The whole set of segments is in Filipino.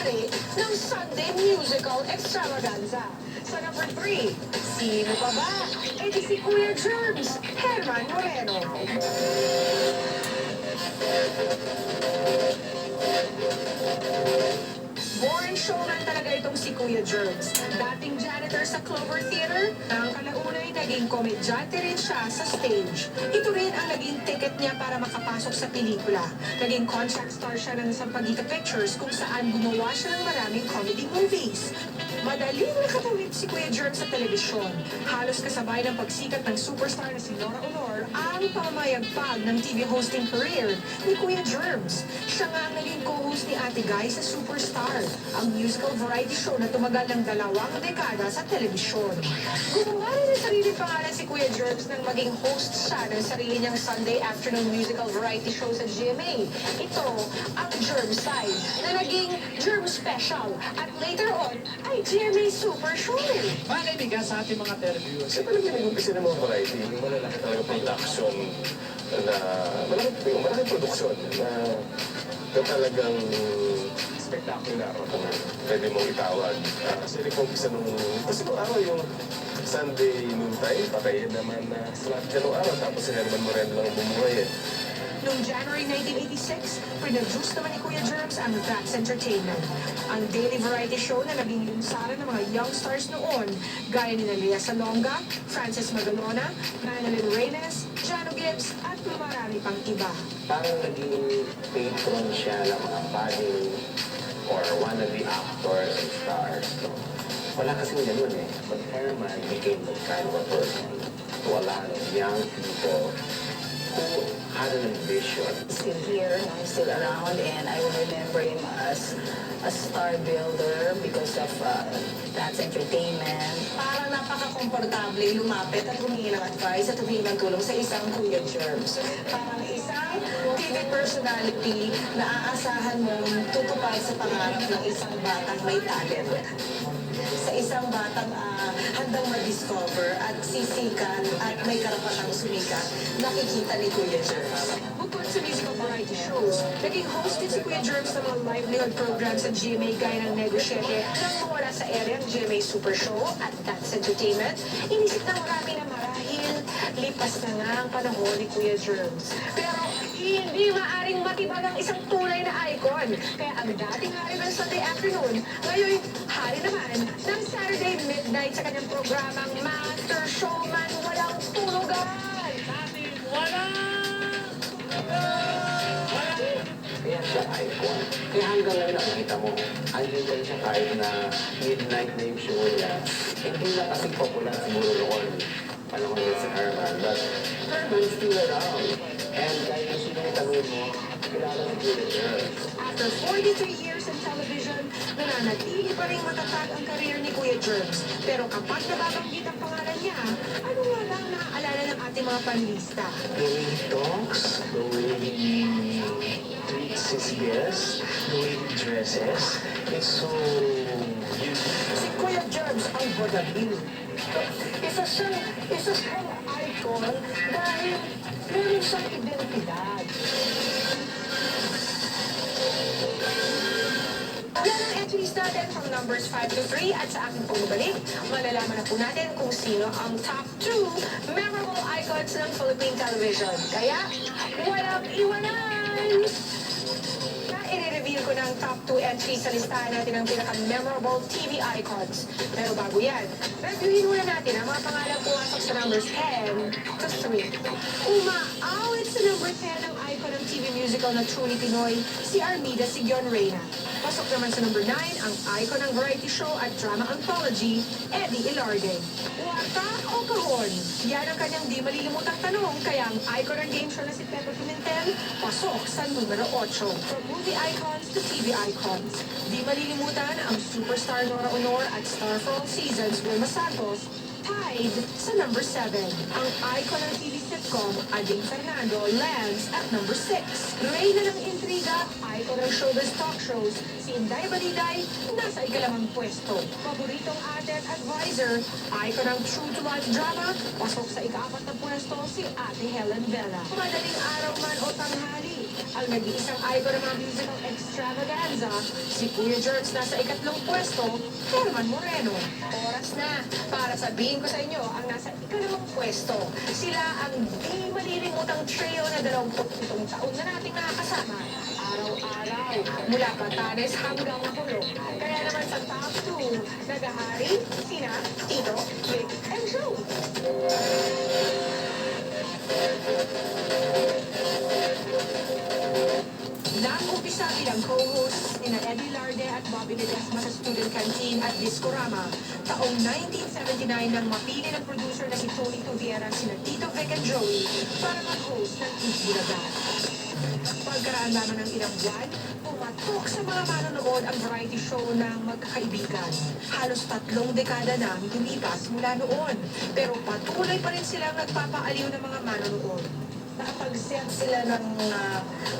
may-ari ng Sunday Musical Extravaganza. Sa number 3, sino pa ba? E di si Kuya Germs, Herman Moreno. Born showman talaga itong si Kuya Germs. Dating janitor sa Clover Theater, ang kalaunay naging komedyante rin siya sa stage. Ito rin ang naging ticket niya para makapasok sa pelikula. Naging contract star siya ng Sampaguita Pictures kung saan gumawa siya ng maraming comedy movies. Madaling nakatawid si Kuya Germs sa telebisyon. Halos kasabay ng pagsikat ng superstar na si Nora Honor ang pamamayagpag ng TV hosting career ni Kuya Germs. Siya nga ang naging co-host ni Ate Guy sa Superstar, ang musical variety show na tumagal ng 2 dekada sa telebisyon. Gumawa rin ng sarili pangalan si Kuya Germs nang maging host siya ng sarili niyang Sunday afternoon musical variety show sa GMA. Ito ang Germs Side na naging Germs Special at later on ay GMA Super Show. Mga kaibigan sa ating mga televiewers. Kasi talaga nag-umpisa ng mga variety, yung malalaki talaga production na malaking production na talagang spectacular kung pwede mong itawag. Kasi nag-umpisa kasi nung araw yung Sunday noontime, patayin naman na slot dyan nung araw, tapos si Herman Moreno lang bumuhay eh. Noong January 1986, produce naman ni Kuya Germs ang That's Entertainment. Ang daily variety show na naging lungsara ng mga young stars noon, gaya ni Lea Salonga, Frances Magalona, Manilyn Reyes, Jano Gibbs, at marami pang iba. Parang naging patron siya ng mga budding or wannabe actors and stars. So, wala kasi ganun eh. But Herman became the kind of a person to a lot of young people who had an ambition. Still here, I'm still around, and I will remember him as a star builder because of That's Entertainment. Parang napaka-komportable lumapit at humingi ng advice at humingi ng tulong sa isang Kuya Germs. Parang isang TV personality na aasahan mong tutupad sa pangarap ng isang batang may talent. Sa isang batang handang ma-discover at sisikat at may karapatang sumikat, nakikita ni Kuya Germs. Bukod sa musical variety shows, naging host din si Kuya Germs ng mga livelihood programs sa GMA gaya ng Nego 7 nang mawala sa ere ang GMA Super Show at That's Entertainment. Inisip ng marami na marahil lipas na nga ang panahon ni Kuya Germs. Pero hindi maaring matibag ang isang tunay na icon. Kaya ang dating hari ng Sunday afternoon, ngayon hari naman ng Saturday midnight sa kanyang programang Master Showman Walang Tulugan. Kaya siya icon. Kaya hanggang ngayon nakikita mo, andun pa rin siya kahit na midnight na yung show niya. Hindi na kasi popular siguro noon. Panahon nila si Herman. But Herman's still around. And kahit na sino yung tanong mo, kilala si Kuya Germs. After 43 years in television, nananatili pa rin matatag ang karir ni Kuya Germs. Pero kapag nababanggit ang pangalan niya, ano nga lang naaalala ng ating mga panlista? The way he talks, the way he treats his guests, the way he dresses, it's so Si Kuya Germs ang Bodagil. Isa siyang icon dahil meron siyang identidad. Yan ang entries natin from numbers 5 to 3 at sa aking pagbalik, malalaman na po natin kung sino ang top 2 memorable icons ng Philippine television. Kaya, walang iwanan! I-reveal ko ng top 2 entries sa listahan natin ng pinaka-memorable TV icons. Pero bago yan, reviewin muna natin ang mga pangalang pumasok sa numbers 10 to 3. Umaawit sa number 10 ang icon ng TV musical na truly Pinoy, si Armida Sigon Reyna. Pasok naman sa number 9 ang icon ng variety show at drama anthology, Eddie Ilarde. Wata o kahon? Yan ang kanyang di malilimutang tanong, kaya ang icon ng game show na si Pepe Pimentel, pasok sa numero 8. From movie icons to TV icons, di malilimutan ang superstar Nora Honor at star for all seasons Wilma Santos, tied sa number 7. Ang icon ng TV sitcom, Ading Fernando, lands at number 6. Reyna ng intriga, icon ng showbiz talk shows, si Inday Baliday, nasa ikalimang pwesto. Paboritong ate at advisor, icon ng True to Life drama, pasok sa ika-4 na pwesto si Ate Helen Vela. Madaling araw man o tanghali, ang nag-iisang icon ng mga musical extravaganza, si Kuya Jerks nasa ika-3 pwesto, Herman Moreno. Oras na para sabihin ko sa inyo ang nasa ika-5 pwesto. Sila ang di malilimutang trio na 27 taon na nating nakakasama. Araw-araw, mula Batanes hanggang Makulong. Kaya naman sa top 2, nagahari sina Tito, Vic, and Joe. Nag-umpisa bilang co-hosts ni Eddie Larde at Bobby Ledesma sa Student Canteen at Discorama. Taong 1979 nang mapili ng producer na si Tony Toviera sina Tito, Vic, and Joey para mag-host ng Eat Bulaga. Pagkaraan naman ng ilang buwan, pumatok sa mga manonood ang variety show ng magkakaibigan. Halos 3 dekada na ang lumipas mula noon, pero patuloy pa rin silang nagpapaaliw ng mga manonood. Nakapag-set sila ng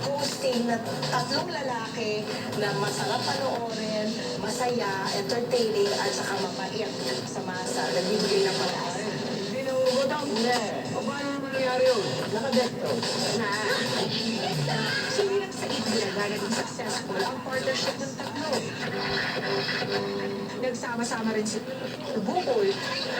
hosting na 3 lalaki na masarap panoorin, masaya, entertaining, at saka mapait sa masa. Nagbibigay ng pag-asa. Hindi na uubotang. Hindi. O paano naman nangyari yun? Naka-desktop. Hindi lang sa Eat Bulaga naging successful ang partnership ng 3. Nagsama-sama rin si Bukol,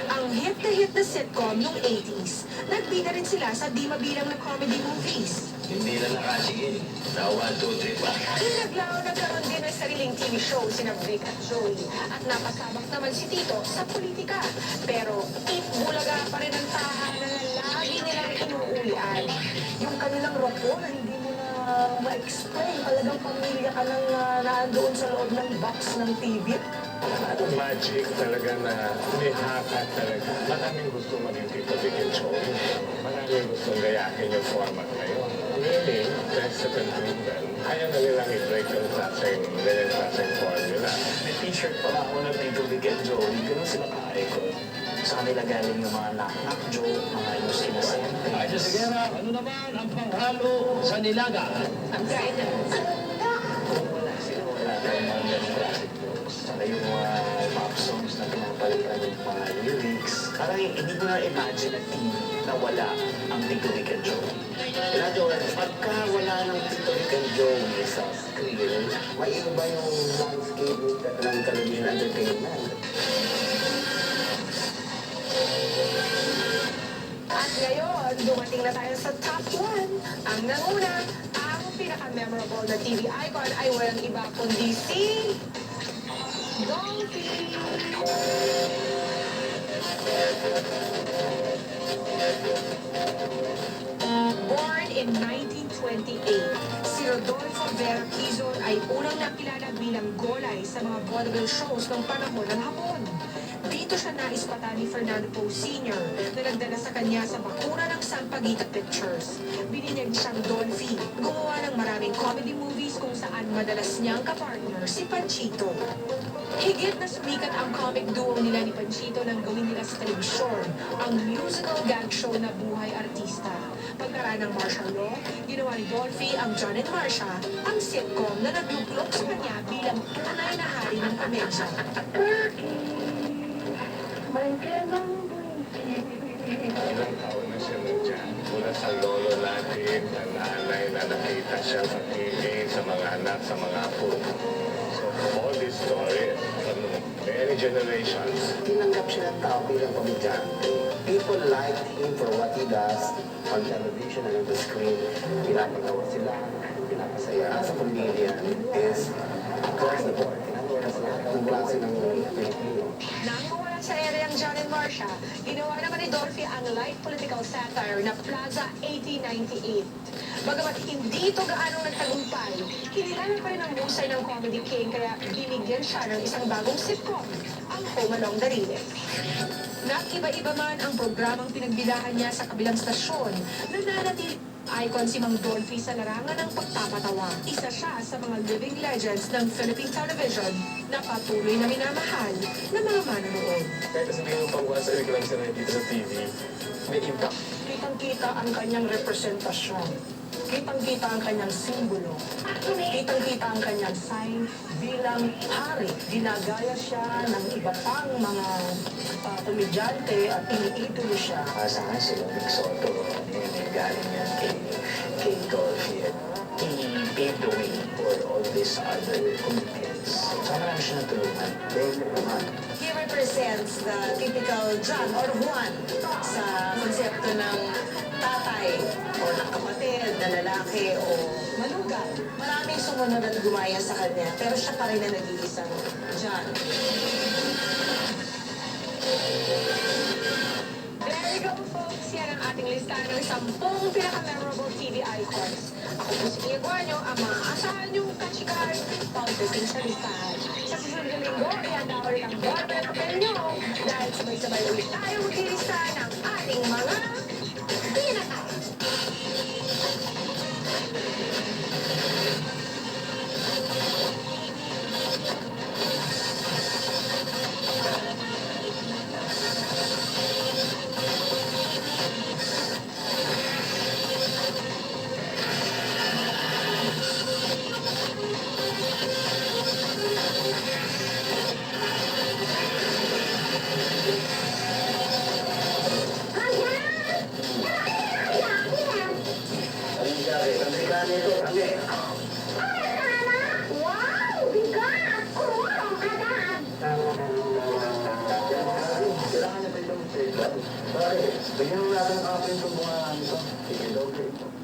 ang hit na sitcom noong 80s. Nagbida rin sila sa di mabilang na comedy movies. Hindi na nakasigil. Na 1, 2, 3 pa. Inaglaw nagkaroon din ng sariling TV show sina Vic at Joey at napasabak naman si Tito sa politika. Pero Eat Bulaga pa rin ang tahanan na lagi nilang inuulian. Yung kanilang rapport na hindi mo na ma-explain. Talagang pamilya ka nang nandoon sa loob ng box ng TV. Magic talaga na may haka talaga. Maraming gusto maging Tito Vic and Joey. Maraming gustong gayahin yung format na yun. Meaning, President Clinton, ayaw na nilang i-break yung ganyan klaseng formula. May t-shirt pala ako ng Tito Vic and Joey. Ganun sila ka-icon. Sa kanila galing yung mga knock-knock joke, mga yung sinasente. Ay, sa Sigera, ano naman ang panghalo sa nilaga? Ang guidance. Kung wala sila, wala tayong mga ganong classic jokes. Saka yung mga pop songs na pinapalitan yung mga lyrics. Parang hindi ko na imagine na team na wala ang Tito Vic and Joey. In other words, pagka wala ng Tito Vic and Joey sa screen, maiiba yung landscape ng television entertainment. At ngayon, dumating na tayo sa top 1. Ang nanguna, ang pinaka-memorable na TV icon ay walang iba kundi si Dolphy. Born in 1928, si Rodolfo Vera Quezon ay unang nakilala bilang golay sa mga vaudeville shows ng panahon ng Hapon. Dito siya naispatan ni Fernando Poe Sr. na nagdala sa kanya sa bakura ng Sampaguita Pictures. Bininyag siyang Dolphy, gumawa ng maraming comedy movies kung saan madalas niyang kapartner si Panchito. Higit na sumikat ang comic duo nila ni Panchito nang gawin nila sa telebisyon, ang musical gag show na Buhay Artista. Pagkaraan ng martial law, ginawa ni Dolphy ang John and Marcia, ang sitcom na nagluklok sa kanya bilang tunay na hari ng komedya. Ilang taon na siya nandiyan. Mula sa lolo natin, sa nanay na nakita siya sa TV, sa mga anak, sa mga apo. So, all this story, from many generations, Tinanggap siya ng tao bilang komedyante. People liked him for what he does on television and on the screen. Pinapagawa sila, pinapasaya. As a comedian is across the board. In other words, lahat ng klase ng Pilipino. Nang mawala sa ere ang John and Marcia, ginawa naman ni Dolphy ang light political satire na Plaza 1898. Bagamat hindi ito gaanong nagtagumpay, kinilala pa rin ang husay ng Comedy King kaya binigyan siya ng isang bagong sitcom, ang Home Along the Riles. Nag-iba-iba man ang programang pinagbilahan niya sa kabilang stasyon, nananatili icon si Mang Dolphy sa larangan ng pagpapatawa. Isa siya sa mga living legends ng Philippine television na patuloy na minamahal ng mga manonood. kahit sabihin mo pang once a week lang siya nakikita sa TV, may impact. Kitang-kita ang kanyang representasyon. Kitang-kita ang kanyang simbolo. Kitang-kita ang kanyang sign bilang hari. Ginagaya siya ng iba pang mga komedyante at iniidolo siya. Sa akin sila Vic Soto, galing yan kay Dolphy. He paved the way for all these other comedians. So marami siya natulungan. Very naman. He represents the typical John or Juan sa konsepto ng tatay o ng kapatid na lalaki o malugal. Maraming sumunod at gumaya sa kanya, pero siya pa rin ang nag-iisang John. There you go, folks. Yan ang ating lista ng 10 pinaka-memorable TV icons. Ako po si Kia Guanyo, ang maaasahan yung kachikahan pagdating sa listahan. Sa susunod na linggo, ihanda ulit ang barbell papel nyo dahil sabay-sabay ulit tayo maglilista ng ating mga pinaka. Anong sabi? Amerikano ito, kami. Wow! Bigat! Kumulong agad! Kailangan niya pa itong trade. Bakit? Bigyan mo natin ang akin itong mga ano to. Sige, okay.